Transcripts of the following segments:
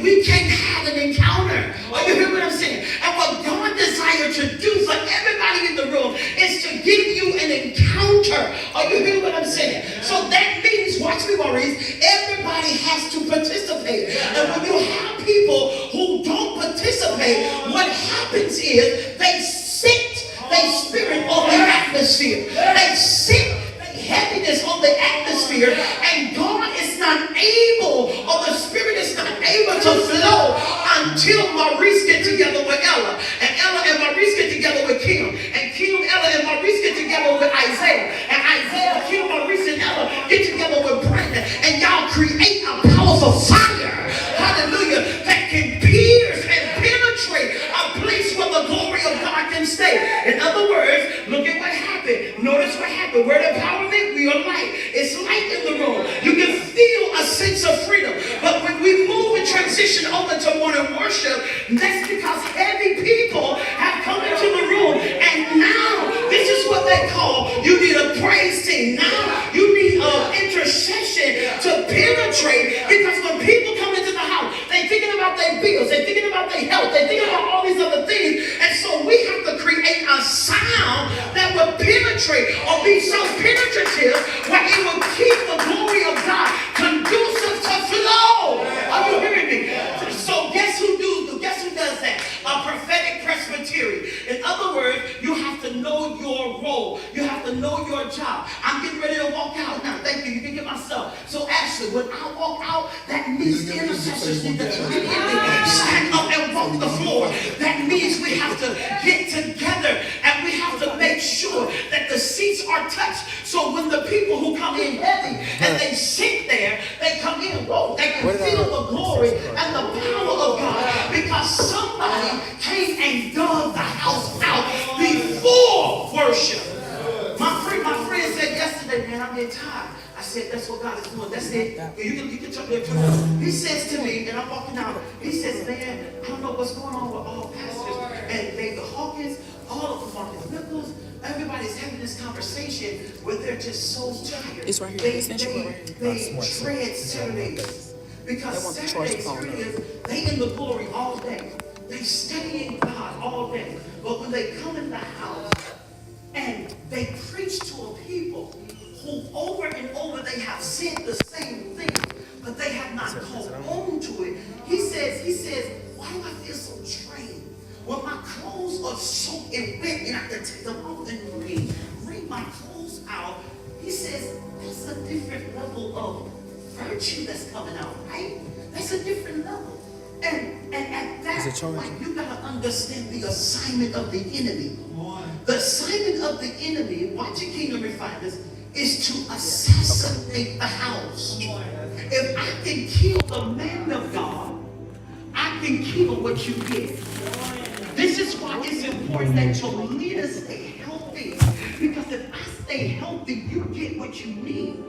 we can't have an encounter. Are you hearing what I'm saying? And what God desires to do for everybody in the room is to give you an encounter. Are you hearing what I'm saying? So that means, watch me, Maurice, everybody has to participate. And when you have people who don't participate, what happens is they sit their spirit on the atmosphere. They sit heaviness on the atmosphere, and God is not able, or the Spirit is not able to flow until Maurice get together with Ella, and Ella and Maurice get together with Kim, and Kim, Ella, and Maurice get together with Isaiah, and Isaiah, Kim, Maurice, and Ella get together with Brandon, and y'all create a powerful fire, hallelujah, that can pierce and penetrate a place where the glory of God can stay. In other words, look at what happened. Notice what happened. Word empowerment, we are light. It's light in the room. You can feel a sense of freedom. But when we move and transition over to morning worship, that's because heavy people have come into the room. And now, this is what they call, you need a praise team. Now, you need an intercession to penetrate. Because when people come into the house, they're thinking about their bills. They're thinking about their health. They're thinking about all these other things. And so we have to create a sound that will penetrate or be so penetrative where it will keep the glory of God conducive to flow. Are you hearing me? So guess who does that? A prophetic presbytery. In other words, you have to know your role. You have to know your job. I'm getting ready to walk out now. Thank you. You can get myself. So Ashley, when I walk out, that means the intercessors need to stand up and walk the floor. That means we have to get together and we have to make sure that the seats are touched. So when the people who come in heavy and they sit there, they come in, whoa, they can feel the glory and the power of God, because somebody came and dug the house out before worship. My friend said yesterday, man, I'm getting tired. I said, that's what God is doing. That's it. You can jump there too. He says to me, and I'm walking out, he says, man, I don't know what's going on with all pastors and David Hawkins, all of them, Marcus Nichols. Everybody's having this conversation where they're just so tired. It's right here. They dread Saturdays. Because Saturdays, they in the glory all day. They studying God all day. But when they come in the house and they preach to a people who over and over they have said the same thing, but they have not called on to it. He says, why do I feel so drained? Well, my clothes are soaked and wet, and I have to take them off and wring my clothes out. He says, that's a different level of virtue that's coming out, right? That's a different level. And at that point, you got to understand the assignment of the enemy. The assignment of the enemy, watch your Kingdom Refiners, is to assassinate the house. If I can kill the man of God, I can kill what you get. This is why it's important that your leaders stay healthy. Because if I stay healthy, you get what you need.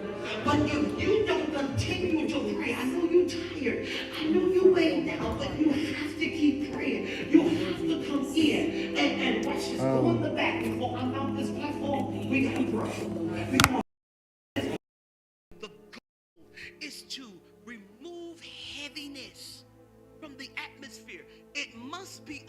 But if you don't continue to pray, I know you're tired. I know you're weighing down, but you have to keep praying. You have to come in. And watch this. Go in the back before I'm out this platform. We got to pray. The goal is to remove heaviness from the atmosphere. It must be a